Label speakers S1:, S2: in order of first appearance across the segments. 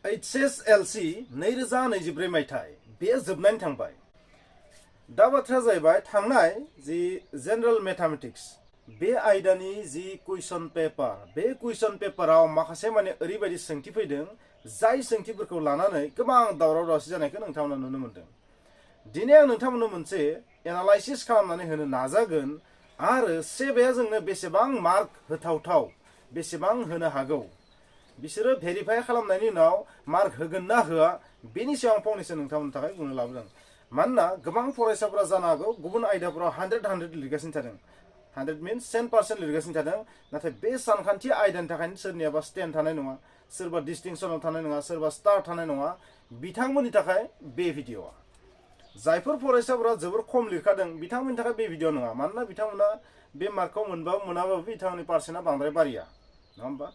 S1: HSLC 2023 मायथाइ बे जोबनानै थांबाय। दा बाथ्राया जाहैबाय थांनाय जि जेनेरेल मैथमेटिक्स बे आयदानि जि कुइसन पेपर बे कुइसन पेपराव माखासे माने ओरैबायदि सोंथि फैदों जाय सोंथिफोरखौ लानानै गोबां दावराव दावसि जानायखौ नोंथांमोना नुनो मोनदों। दिनै आं नोंथांमोननो मोनसे एनालाइसिस खालामनानै होनो नाजागोन आरो सेबाया जोंनो बेसेबां मार्क होथावथाव बेसेबां होनो हागौ बिसोरो भेरिफाइ खालामनायनि उनाव मार्क होगोन ना होआ बेनि सायाव आं फंनैसो नोंथांमोननि थाखाय बुंनो लाबोदों। मानोना गोबां फरायसाफोरा जानो हागौ गुबुन आयदाफोराव 100 लिरगासिनो थादों। 100 मीन्स 10% लिरगासिनो थादों। नाथाय बे सानखान्थि आयदानि थाखायनो सोरनियाबा 10 थानाय नङा, सोरबा डिस्टिंक्शनाव थानाय नङा, सोरबा स्टार थानाय नङा। बिथांमोननि थाखाय बे भिडिअआ जायफोर फरायसाफोरा जोबोर खम लिरखादों बिथांमोननि थाखाय बे भिडिअ नङा। मानोना बिथांमोना बे मार्कखौ मोनबाबो मोनाबाबो बिथांमोननि पार्सेन्टआ बांद्राय बारिया, नङा होमबा?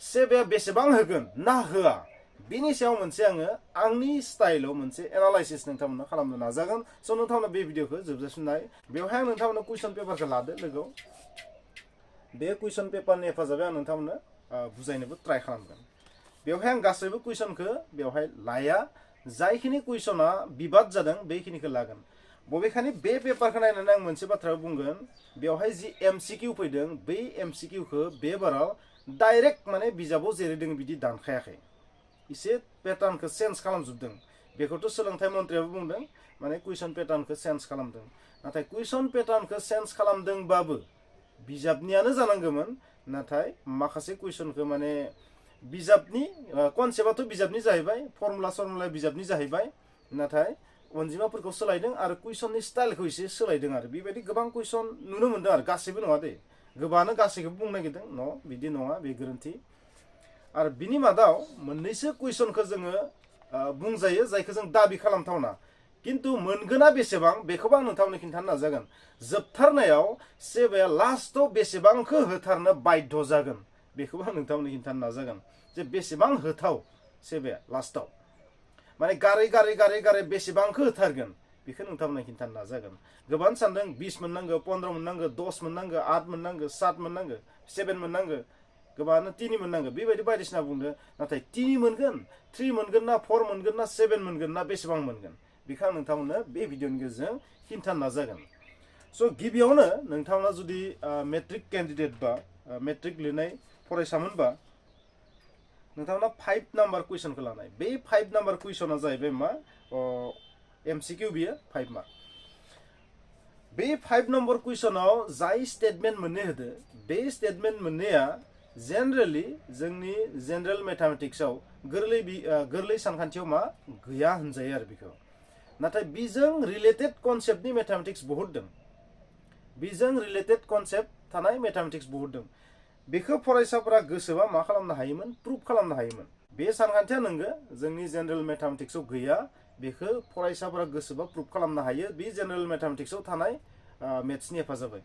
S1: सेबाया बेसेबां होगोन ना होआ बेनि सायाव मोनसे आंनि स्टाइलाव मोनसे एनालाइसिस नोंथांमोना खालामनो नाजागोन। स' नोंथांमोना बे भिडिअखौ जोबजासिम नाय। बेवहाय आं नोंथांमोना कुइसन पेपारखौ लादो लोगोआव। बे कुइसन पेपारनि हेफाजाबै आं नोंथांमोनो बुजायनोबो ट्राइ खालामगोन। बेवहाय आं गासैबो कुइसनखौ बेवहाय लाया, जायखिनि कुइसना बिबाद जादों बेखिनिखौ लागोन। बबेखानि बे पेपारखौ नायनानै आं मोनसे बाथ्रा बुंगोन, बेवहाय जि एमसिकिउ फैदों बै एमसिकिउखौ बे बाराव डाइरेक्ट माने बिजाबाव जेरै दङ बिदि दानखायाखै, एसे पेटार्नखौ चेन्ज खालामजोबदों। बेखौथ' सोलोंथाइ मन्थ्रियाबो बुंदों माने कुइसन पेटार्नखौ चेन्ज खालामदों। नाथाय कुइसन पेटार्नखौ चेन्ज खालामदोंबाबो बिजाबनियानो जानांगौमोन। नाथाय माखासे कुइसनखौ माने बिजाबनि कनसेप्टआथ' बिजाबनि जाहैबाय, फर्मुला बिजाबनि जाहैबाय, नाथाय अनजिमाफोरखौ सोलायदों आरो कुइसननि स्टाइलखौ एसे सोलायदों आरो बेबायदि गोबां कुइसन नुनो मोनदों आरो गासैबो नङा दे, गोबाङानो गासैखौबो बुंनो नागिरदों न' बिदि नङा, बे गोरोन्थि। आरो बिनि मादाव मोननैसो कुइसनखौ जोङो बुंजायो जायखौ जों दाबि खालामथावना, किन्तु मोनगोना बेसेबां बेखौबो आं नोंथांमोननो खिन्थानो नाजागोन। जोबथारनायाव सेबाया लास्टआव बेसेबांखौ होथारनो बाध्य जागोन बेखौबो आं नोंथांमोननो खिन्थानो नाजागोन जे बेसेबां होथाव सेबाया लास्टआव माने गारै बेसेबांखौ होथारगोन बेखौ नोंथांमोननो खिन्थानो नाजागोन। गोबां सानदों 20 मोननांगौ, 15 मोननांगौ, 10 मोननांगौ, 8 मोननांगौ, 7 मोननांगौ, 7 मोननांगौ, गोबाङानो 3 मोननांगौ, बेबायदि बायदिसिना बुंदों। नाथाय 3 मोनगोन, 3 मोनगोन ना 4 मोनगोन ना 7 मोनगोन ना बेसेबां मोनगोन बेखौ आं नोंथांमोननो बे भिडिअनि गेजेरजों खिन्थानो नाजागोन। स' गिबियावनो नोंथांमोना जुदि मेट्रिक केन्डिडेट बा मेट्रिक लिरनाय फरायसामोनबा नोंथांमोना 5 नाम्बार कुइसनखौ लानाय। बे 5 नाम्बार कुइसना जाहैबाय मा एमसिकिउ, बियो 5 मार्क। बे 5 नम्बर कुइसनाव जाय स्टेटमेन्ट मोननै होदो बे स्टेटमेन्ट मोननैया जेनेरेलि जोंनि जेनेरेल मैथमेटिक्सआव गोरलै सानखान्थियाव मा गैया होनजायो आरो बेखौ। नाथाय बिजों रिलेटेड कनसेप्टनि मैथमेटिक्स बहुत दं, बिजों रिलेटेड कनसेप्ट थानाय मैथमेटिक्स बहुत दं। बेखौ फरायसाफोरा गोसोबा मा खालामनो हायोमोन, प्रुफ खालामनो हायोमोन। बे सानखान्थिया नंगौ जोंनि जेनेरेल मैथमेटिक्सआव गैया, बेखौ फरायसाफोरा गोसोबा प्रुफ खालामनो हायो बे जेनेरेल मैथमेटिक्सआव थानाय मेथ्सनि हेफाजाबै।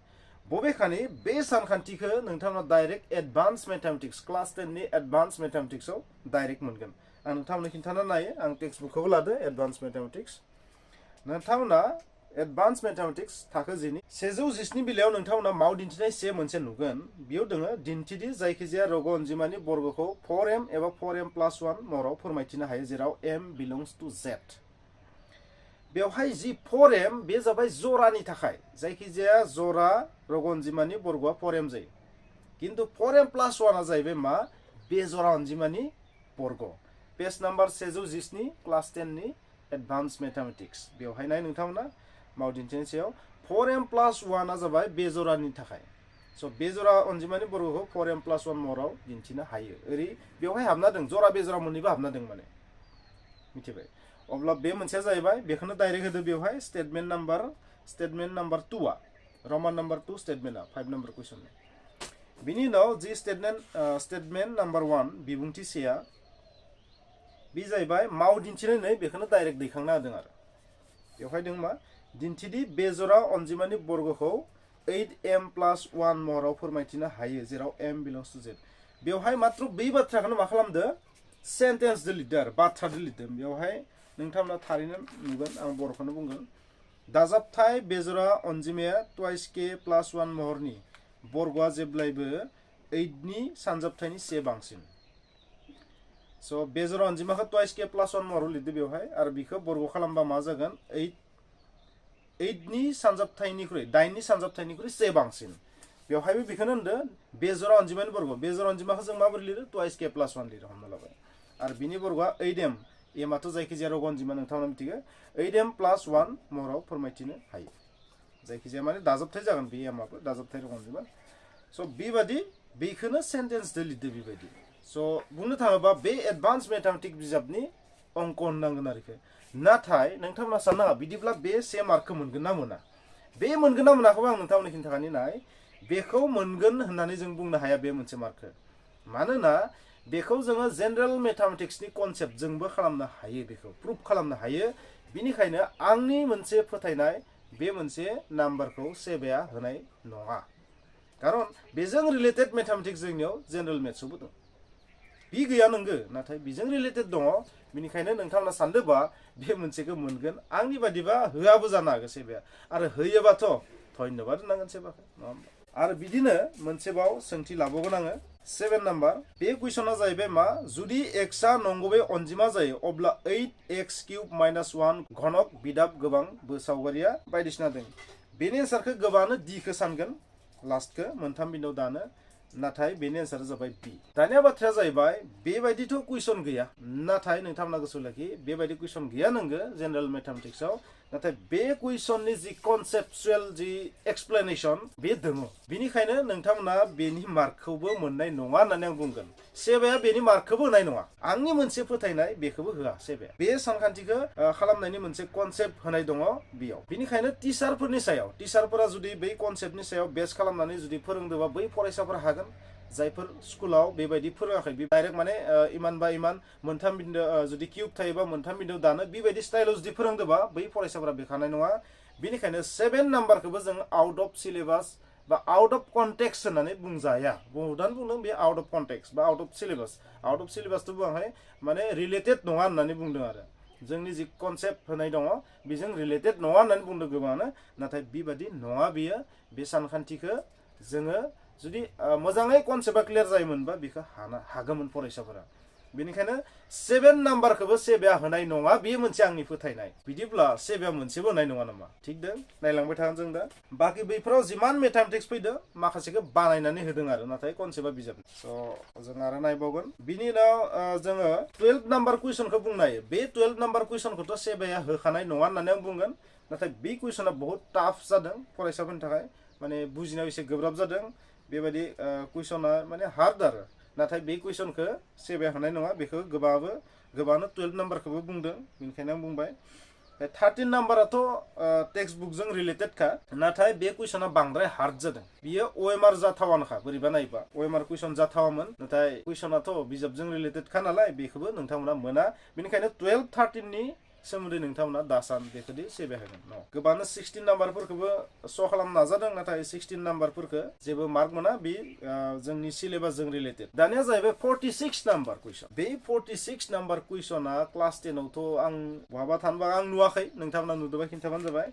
S1: बबेखानि बे सानखान्थिखौ नोंथांमोना डाइरेक्ट एडभान्स मैथमेटिक्स क्लास 10 नि एडभान्स मैथमेटिक्सआव डाइरेक्ट मोनगोन। आं नोंथांमोननो खिन्थानो नायो, आं टेक्स्ट बुकखौबो लादो एडभान्स मैथमेटिक्स। नोंथांमोना एडभान्स मैथमेटिक्स थाखो 10 नि 117 बिलायाव नोंथांमोना माव दिन्थिनाय से मोनसे नुगोन। बेयाव दोङो दिन्थिदि जायखिजाया रग' अनजिमानि बर्गखौ 4m एबा 4m+1 महराव फोरमायथिनो हायो जेराव m बिलंस टु z। बेवहाय जि 4m बे जाबाय जरानि थाखाय, जायखिजाया जरा रग' अनजिमानि बर्गआ 4m जायो। किन्तु 4m+1 जाहैबाय मा बेजरा अनजिमानि बर्ग। पेज नाम्बार 117 क्लास 10 नि एडभान्स मैथमेटिक्स। बेवहाय नाय नोंथांमोना माव दिन्थिनायनि सायाव 4m+1 जाबाय बेजरानि थाखाय। स' बेजरा अनजिमानि बर्गखौ 4m+1 महराव दिन्थिनो हायो। ओरै बेवहाय हाबना दं, जरा बेजरा मोननैबो हाबना दं माने, मिथिबाय? अब्ला बे मोनसेया जाहैबाय बेखौनो डाइरेक्ट होदो बेवहाय स्टेटमेन्ट नाम्बार 2 रमान नाम्बार 2 स्टेटमेन्टआ 5 नाम्बार कुइसन। बिनि उनाव जि स्टेटमेन्ट नाम्बार 1 बिबुंथि सेया बे जाहैबाय माव दिन्थिनानै बेखौनो डाइरेक्ट दैखांना होदों आरो बेवहाय दं मा दिन्थिदि बेजरा अनजिमानि बर्गखौ 8m+1 महराव फोरमायथिनो हायो जेराव m बिलंस टु z। बेवहाय मात्र बै बाथ्राखौनो मा खालामदो सेन्टेन्सजों लिरदो आरो बाथ्राजों लिरदों। बेवहाय नोंथांमोना थारैनो नुगोन, आं बर'खौनो बुंगोन। दाजाबथाय बेजरा अनजिमाया 2k+1 महरनि बर्गआ जेब्लायबो 8 नि सानजाबथायनि से बांसिन। स' बे जरा अनजिमाखौ टुवाइस के प्लास 1 महराव लिरदो बेवहाय आरो बिखौ बर्ग खालामबा मा जागोन 8 नि सानजाबथायनिख्रुइ 9 नि सानजाबथायनिख्रुइ 7 बांसिन बेवहायबो बेखौनो होनदो बे जरा अनजिमानि बर्ग बे जरा अनजिमाखौ जों माबोरै लिरो टुवाइस के प्लास 1 लिरो हमना लाबाय आरो बिनि बर्गआ 8m एमाथ' जायखिजाया रग अनजिमा नोंथांमोना मिथिगो 8m प्लास 1 महराव फोरमायथिनो हायो जायखिजाया माने दाजाबथाय जागोन बे एमाबो दाजाबथाय रग अनजिमा स' बेबादि बेखौनो सेन्टेन्सजों लिरदो बेबायदि स' बुंनो थाङोबा बे एडभान्स मेथामेटिक्स बिजाबनि अंक होननांगोन आरोखि नाथाय नोंथांमोना साननाङा बिदिब्ला बे से मार्कखौ मोनगोन ना मोना बे मोनगोन ना मोनाखौबो आं नोंथांमोननो खिन्थाखानि नाय बेखौ मोनगोन होननानै जों बुंनो हाया बे मोनसे मार्कखौ मानोना बेखौ जोङो जेनेरेल मेथामेटिक्सनि कनसेप्टजोंबो खालामनो हायो बेखौ प्रुफ खालामनो हायो बिनिखायनो आंनि मोनसे फोथायनाय बे मोनसे नाम्बारखौ सेबाया होनाय नङा खारन बेजों रिलेटेड मेथामेटिक्स जोंनियाव जेनेरेल मेथ्सआवबो दं बि गैया नंगो नाथाय बेजों रिलेटेड दङ बिनिखायनो नोंथांमोना सानदोंबा बे मोनसेखौ मोनगोन आंनि बादिबा होआबो जानो हागौ सेबाया आरो होयोबाथ' धन्यबाद होनांगोन सेबाखौ नङा होमबा आरो बिदिनो मोनसेबाव सोंथि लाबावगोन आङो 7 नाम्बार बे कुइसना जाहैबाय मा जुदि एक्सआ नंगुबै अनजिमा जायो अब्ला 8x³ - 1 घनक बिदाब गोबां सावगारिया बायदिसिना दं बेनि एन्सारखौ गोबाङानो डिखौ सानगोन लास्टखौ मोनथाम बिन्दोआव दानो नाथाय बेनि एन्सारा जाबाय बि दानिया बाथ्राया जाहैबाय बेबायदिथ' कुइसन गैया नाथाय नोंथांमोना गोसोआव लाखि बेबायदि कुइसन गैया नंगो जेनेरेल मेथामेटिक्सआव नाथाय बे कुइसननि जि कनसेप्चुएल जि एक्सप्लेनेसन बे दङ बिनिखायनो नोंथांमोना बेनि मार्कखौबो मोननाय नङा होननानै आं बुंगोन सेबाया बेनि मार्कखौबो होनाय नङा आंनि मोनसे फोथायनाय बेखौबो होआ सेबाया बे सानखान्थिखौ खालामनायनि मोनसे कनसेप्ट होनाय दङ बेयाव बिनिखायनो टिचारफोरनि सायाव टिचारफोरा जुदि बै कनसेप्टनि सायाव बेस खालामनानै जुदि फोरोंदोंबा बै फरायसाफोरा हागोन जायफोर स्कुलाव बेबायदि फोरोङाखै डाइरेक्ट माने इमान बा इमान मोनथाम बिन्दो जुदि किउब थायोबा मोनथाम बिन्दो दानो बेबायदि स्टाइलाव जुदि फोरोंदोंबा बै फरायसाफोरा बेखानाय नङा बिनिखायनो 7 नाम्बारखौबो जों आउट अफ सिलेबास बा आउट अफ कन्टेक्स्ट होननानै बुंजाया बहुतानो बुंदों बे आउट अफ कन्टेक्स्ट बा आउट अफ सिलेबासथ' बुङाखै माने रिलेटेड नङा होननानै बुंदों आरो जोंनि जि कनसेप्ट होनाय दङ बेजों रिलेटेड नङा होननानै बुंदों गोबाङानो नाथाय बेबादि नङा बियो बे सानखान्थिखौ जोङो जुदि मोजाङै कनसेप्टआ क्लियार जायोमोनबा बेखौ हागौमोन फरायसाफोरा बेनिखायनो 7 नाम्बारखौबो सेबाया होनाय नङा बेयो मोनसे आंनि फोथायनाय बिदिब्ला सेबाया मोनसेबो होनाय नङा नामा थिग दं नायलांबाय थागोन जों दा बाखि बैफोराव जिमान मेथामेटिक्स फैदों माखासेखौ बानायनानै होदों आरो नाथाय कनसेप्टआ बिजाब स' जों आरो नायबावगोन बिनि उनाव जोङो 12 नाम्बार कुइसनखौ बुंनो हायो बे 12 नाम्बार कुइसनखौथ' सेबाया होखानाय नङा होननानै आं बुंगोन नाथाय बे कुइसना बहुत टाफ जादों फरायसाफोरनि थाखाय माने बुजिनायाव एसे गोब्राब जादों बेबायदि कुइसना माने हार्ड आरो नाथाय बे कुइसनखौ सेबाया होनाय नङा बेखौ गोबाङानो 12 नाम्बारखौबो बुंदों बेनिखायनो आं बुंबाय 13 नाम्बाराथ' टेक्स्ट बुकजों रिलेटेडखा नाथाय बे कुइसना बांद्राय हार्ड जादों बियो OMR जाथावानोखा बोरैबा नायबा OMR कुइसन जाथावामोन नाथाय कुइसनाथ' बिजाबजों रिलेटेडखा नालाय बेखौबो नोंथांमोना मोना बेनिखायनो 12, 13 नि सोमोन्दै नोंथांमोना दासान बेखौदि सेबाया होगोन गोबाङानो 16 नाम्बारफोरखौबो श' खालामनो नाजादों नाथाय 16 नाम्बारफोरखौ जेबो मार्क मोना बे जोंनि सिलेबासजों रिलेटेड दानिया जाहैबाय 46 नाम्बार कुइसन बे 46 नाम्बार कुइसना क्लास 10 आवथ' आं बहाबा थानोबा आं नुवाखै नोंथांमोना नुदोंबा खिन्थाबानो जाबाय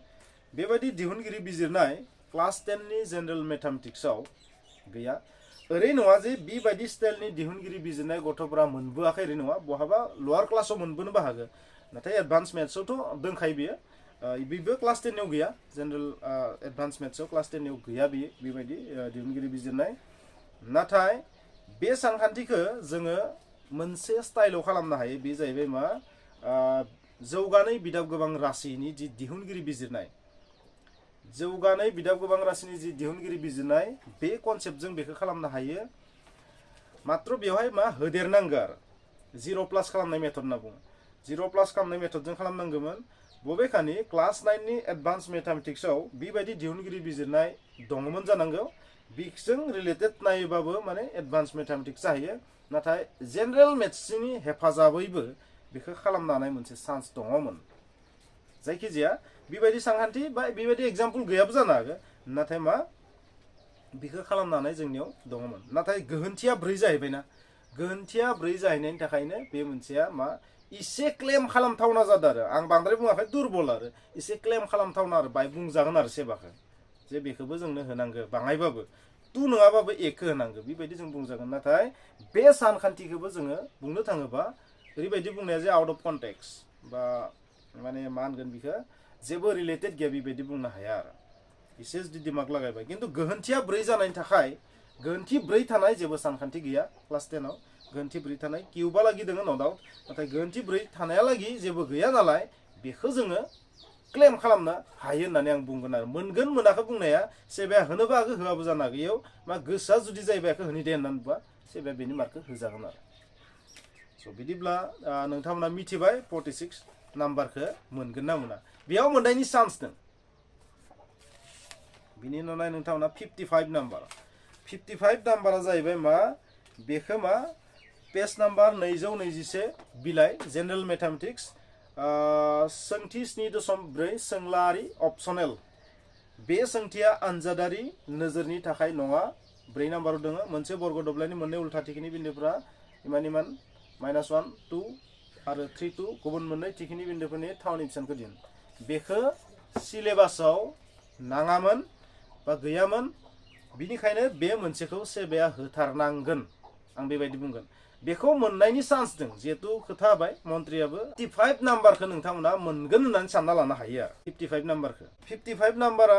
S1: बेबायदि दिहुनगिरि बिजिरनाय क्लास 10 नि जेनेरेल मेथामेटिक्सआव गैया ओरै नङा जे बेबायदि स्टाइलनि दिहुनगिरि बिजिरनाय गथ'फोरा मोनबोआखै ओरै नङा बहाबा लवार क्लासाव मोनबोनोबो हागौ नाथाय एडभान्स मेथ्सआवथ' दंखायो बियो बेबो क्लास 10 आव गैया जेनेरेल एडभान्स मेथ्सआव क्लास 10 आव गैया बियो बेबायदि दिहुनगिरि बिजिरनाय नाथाय बे सानखान्थिखौ जोङो मोनसे स्टाइलाव खालामनो हायो बे जाहैबाय मा जौगानाय बिदाब गोबां राशिनि जि दिहुनगिरि बिजिरनाय जौगानाय बिदाब गोबां राशिनि जि दिहुनगिरि बिजिरनाय बे कनसेप्टजों बेखौ खालामनो हायो मात्र बेवहाय मा होदेरनांगौ आरो 0+ खालामनाय मेथड होनना बुङो 0+ खालामनाय मेथडजों खालामनांगौमोन बबेखानि क्लास 9 नि एडभान्स मेथामेटिक्सआव बेबायदि दिहुनगिरि बिजिरनाय दङमोन जानांगौ बेजों रिलेटेड नायोबाबो माने एडभान्स मेथामेटिक्स जाहैयो नाथाय जेनेरेल मेथ्सनि हेफाजाबैबो बेखौ खालामनो हानाय मोनसे चान्स दङमोन जायखिजाया बेबायदि सानखान्थि बा बेबायदि एग्जाम्पल गैयाबो जानो हागौ नाथाय मा बेखौ खालामनो हानाय जोंनियाव दङमोन नाथाय गोहोन्थिया 4 जाहैबायना गोहोन्थिया 4 जाहैनायनि थाखायनो बे मोनसेया मा इसे क्लेम खालामथावना जादों आरो आं बांद्राय बुङाखै दुरबल आरो इसे क्लेम खालामथावना आरो बाय बुंजागोन आरो सेबाखौ जे बेखौबो जोंनो होनांगौ बाङायबाबो 2 नङाबाबो एकखौ होनांगौ बेबायदि जों बुंजागोन नाथाय बे सानखान्थिखौबो जोङो बुंनो थाङोबा ओरैबायदि बुंनाया जे आउट अफ कन्टेक्स्ट बा माने मा होनगोन बेखौ जेबो रिलेटेड गैया बेबायदि बुंनो हाया आरो एसे जुदि दिमाग लागायबाय खिन्थु गोहोन्थिया 4 जानायनि थाखाय गोहोन्थि 4 थानाय जेबो सानखान्थि गैया क्लास 10 आव गोहोन्थि 4 थानाय किउबा लागि दङ न डाउट नाथाय गोहोन्थि 4 थानायालागि जेबो गैया नालाय बेखौ जोङो क्लेम खालामनो हायो होननानै आं बुंगोन आरो मोनगोन मोनाखै बुंनाया सेबाया होनोबो हागौ होआबो जानो हागौ इयाव मा गोसोआ जुदि जायोबा बेखौ होनि दे होननानै बुंबा सेबाया बेनि मार्कखौ होजागोन आरो स' बिदिब्ला नोंथांमोना मिथिबाय 46 नाम्बारखौ मोनगोन ना मोना बेयाव मोननायनि चान्स दं बिनि उनाव नोंथांमोना 55 नाम्बारा जाहैबाय मा बेखौ मा पेज नाम्बार 221 बिलाइ जेनेरेल मेथामेटिक्स सोंथि 7.4 सोंलारि अपसनेल बे सोंथिया आनजादारि नोजोरनि थाखाय नङा 4 नाम्बाराव दङ मोनसे बर्ग दब्लायनि मोननै उल्था थिखिनि बिन्दुफोरा इमान -1 2 आरो 3 2 गुबुन मोननै थिखिनि बिन्दुफोरनि थावनि बेसेनखौ दिन बेखौ सिलेबासाव नाङामोन बा गैयामोन बिनिखायनो बे मोनसेखौ सेबाया होथारनांगोन आं बेबायदि बुंगोन बेखौ मोननायनि चान्स दं जिहेतु खोथा होबाय मन्त्रियाबो 55 नाम्बारखौ नोंथांमोना मोनगोन होननानै सानना लानो हायो आरो 55 नाम्बारखौ 55 नाम्बारा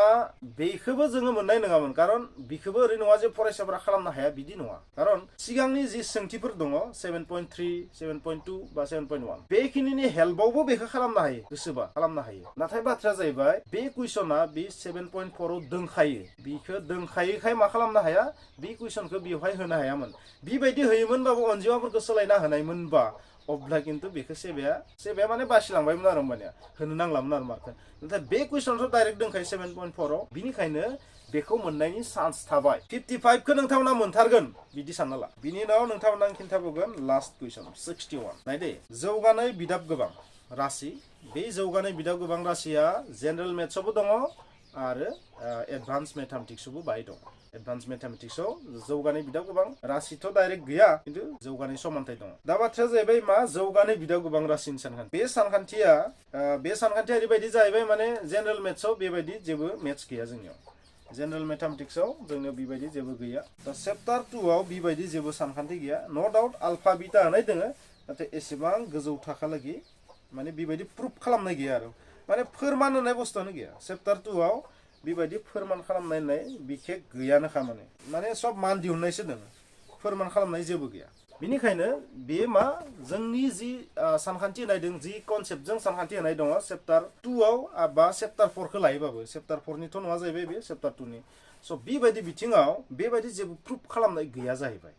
S1: बेखौबो जोङो मोननाय नङामोन खारन बेखौबो ओरै नङा जे फरायसाफोरा खालामनो हाया बिदि नङा खारन सिगांनि जि सोंथिफोर दङ 7.3 7.2 बा 7.1 बेखिनिनि हेल्पआवबो बेखौ खालामनो हायो गोसोबा खालामनो हायो नाथाय बाथ्राया जाहैबाय बे कुइसना बे 7.4 आव दोंखायो बेखौ दोंखायोखाय मा खालामनो हाया बे कुइसनखौ बेवहाय होनो हायामोन बेबायदि होयोमोनबाबो अनजिमाफोरखौ सोलायना होनायमोनबा अब्ला किन्तु बेखौ सेबाया माने बासिलांबायमोन आरो होमबानिया होनो नांलामोन आरो मार्कखौ नाथाय बे कुइसनथ' डाइरेक्ट दोंखायो 7.4 आव बिनिखायनो बेखौ मोननायनि चान्स थाबाय 55 खौ नोंथांमोना मोनथारगोन बिदि सानना ला बिनि उनाव नोंथांमोना खिन्थाबावगोन लास्ट कुइसन 61 नायदे जौगानाय बिदाब गोबां राशि बे जौगानाय बिदाब गोबां राशिया जेनेरेल मेथ्सआवबो दङ आरो एडभान्स मेथामेटिक्सआवबो बाय दं एडभान्स मेथामेटिक्सआव जौगानाय बिदाब गोबां राशिथ' डाइरेक्ट गैया किन्तु जौगानाय समानथाय दङ दा बाथ्राया जाहैबाय मा जौगानाय बिदाब गोबां राशिनि सानखान्थि बे सानखान्थिया ओरैबायदि जाहैबाय माने जेनेरेल मेथ्सआव बेबायदि जेबो मेथ्स गैया जोंनियाव जेनेरेल मेथामेटिक्सआव जोंनियाव बेबायदि जेबो गैया दा चेप्टार 2 आव बेबायदि जेबो सानखान्थि गैया न' डाउट आल्फा बिटा होनाय दोङो नाथाय एसेबां गोजौ थाखालागि माने बेबायदि प्रुफ खालामनाय गैया आरो माने फोरमान होनाय बुस्थुआनो गैया चेप्टार 2 आव बेबायदि फोरमान खालामनाय बिखेक गैयानोखा माने सब मान दिहुननायसो दङ फोरमान खालामनाय जेबो गैया बिनिखायनो बे मा जोंनि जि सानखान्थि होनाय दं जि कनसेप्टजों सानखान्थि होनाय दङ चेप्टार 2 आव बा चेप्टार 4 खौ लायोबाबो चेप्टार 4 निथ' नङा जाहैबाय बे चेप्टार 2 नि स' बेबायदि बिथिङाव बेबायदि जेबो प्रुफ खालामनाय गैया जाहैबाय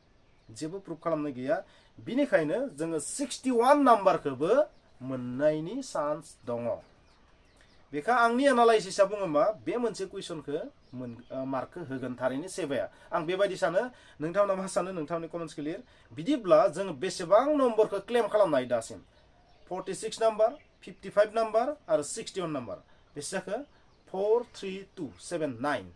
S1: जेबो प्रुफ खालामनाय गैया बिनिखायनो जोङो 61 नाम्बारखौबो मोननायनि चान्स दङ बेखा आंनि एनालाइसिसआ बुङो मा बे मोनसे कुइसनखौ मार्कखौ होगोन थारैनो सेबाया आं बेबायदि सानो नोंथांमोना मा सानो नोंथांनि कमेन्ट्स क्लियर बिदिब्ला जों बेसेबां नम्बरखौ क्लेम खालामनो हायो दासिम 46 नाम्बार 55 नाम्बार आरो 61 नाम्बार बेसेबांखौ 4 3 2 7 9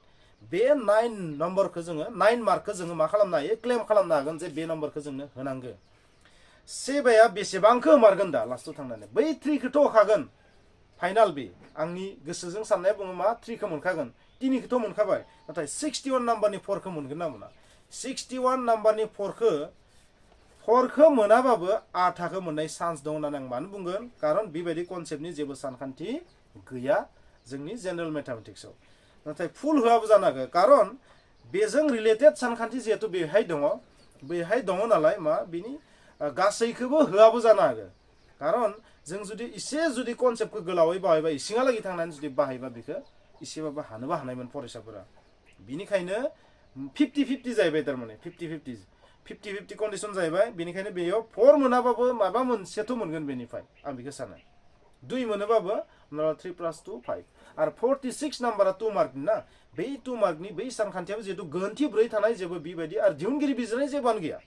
S1: बे 9 नम्बरखौ जोङो 9 मार्कखौ जोङो मा खालामनो हायो क्लेम खालामनो हागोन जे बे नम्बरखौ जोंनो होनांगौ सेबाया बेसेबांखौ मारगोन दा लास्टआव थांनानै बै 3 खौथ' होखागोन फाइनाल बे आंनि गोसोजों साननाया बुङो मा 3 खौ मोनखागोन 3 खौथ' मोनखाबाय नाथाय 61 नाम्बारनि 4 खौ मोनगोन ना मोना 61 नाम्बारनि 4 खौ मोनाबाबो आधाखौ मोननाय चान्स दं होननानै आं मानो बुंगोन खारन बेबायदि कनसेप्टनि जेबो सानखान्थि गैया जोंनि जेनेरेल मेथामेटिक्सआव नाथाय फुल होआबो जानो हागौ खारन बेजों रिलेटेड सानखान्थि जिहेतु बेहाय दङ नालाय मा बिनि गासैखौबो होआबो जानो हागौ खारन जों जुदि कनसेप्टखौ गोलावै बाहायबा इसिङालागि थांनानै जुदि बाहायबा बेखौ इसेबाबो हानोबो हानायमोन फरायसाफोरा बिनिखायनो 50-50 जाहैबाय थारमाने 50-50 कन्डिसन जाहैबाय बेनिखायनो बेयाव 4 मोनाबाबो माबा मोनसेथ' मोनगोन बेनिफ्राय आं बेखौ सानो 2 मोनोबाबो 3 + 2 5 आरो 46 नाम्बारा 2 मार्कनि ना बै 2 मार्कनि बै सानखान्थियाव जिहेतु गोहोन्थि 4 थानाय जेबो बेबायदि आरो दिहुनगिरि बिजिरनाय जेबोआनो गैया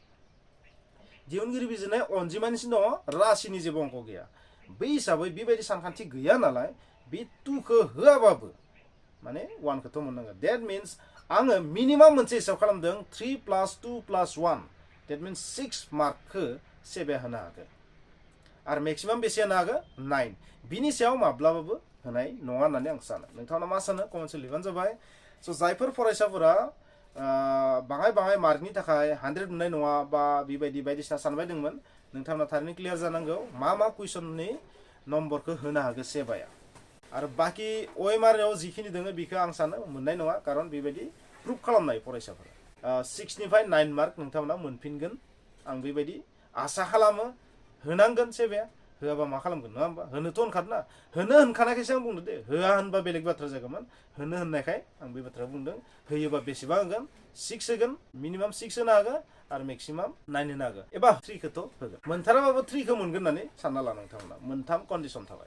S1: दिहुनगिरि बिजिरनाय अनजिमानिसिम दङ राशिनि जेबो अंक गैया बै हिसाबै बेबायदि सानखान्थि गैया नालाय बे 2 खौ होआबाबो माने 1 खौथ' मोननांगोन देट मिन्स आङो मिनिमाम मोनसे हिसाब खालामदों 3 + 2 + 1 देट मिन्स 6 मार्कखौ सेबाया होनो हागोन आरो मेक्सिमाम बेसे होनो हागोन 9 बिनि सायाव माब्लाबाबो होनाय नङा होननानै आं सानो नोंथाङा मा सानो कमेन्टआव लिरबानो जाबाय स' जायफोर फरायसाफोरा बाङाय मार्कनि थाखाय 100 मोननाय नङा बा बेबायदि बायदिसिना सानबाय दंमोन नोंथांमोना थारैनो क्लियार जानांगौ मा कुइसननि नम्बरखौ होनो हागोन सेबाया आरो बाकी OMR जिखिनि दङ बेखौ आं सानो मोननाय नङा खारन बेबायदि प्रुफ खालामनाय फरायसाफोरा 6 निफ्राय 9 मार्क नोंथांमोना मोनफिनगोन आं बेबायदि आसा खालामो होनांगोन सेबाया होआबा मा खालामगोन नङा होमबा होनोथ' होनखादोंना होनो होनखानायखायसो आं बुंदों दे होआ होनबा बेलेग बाथ्रा जागौमोन होनो होननायखाय आं बे बाथ्रा बुंदों होयोबा बेसेबां होगोन 6 होगोन मिनिमाम 6 होनो हागोन आरो मेक्सिमाम 9 होनो हागोन एबा 3 खौथ' होगोन मोनथाराबाबो 3 खौ मोनगोन होननानै सानना ला नोंथांमोना मोनथाम कन्डिशन थाबाय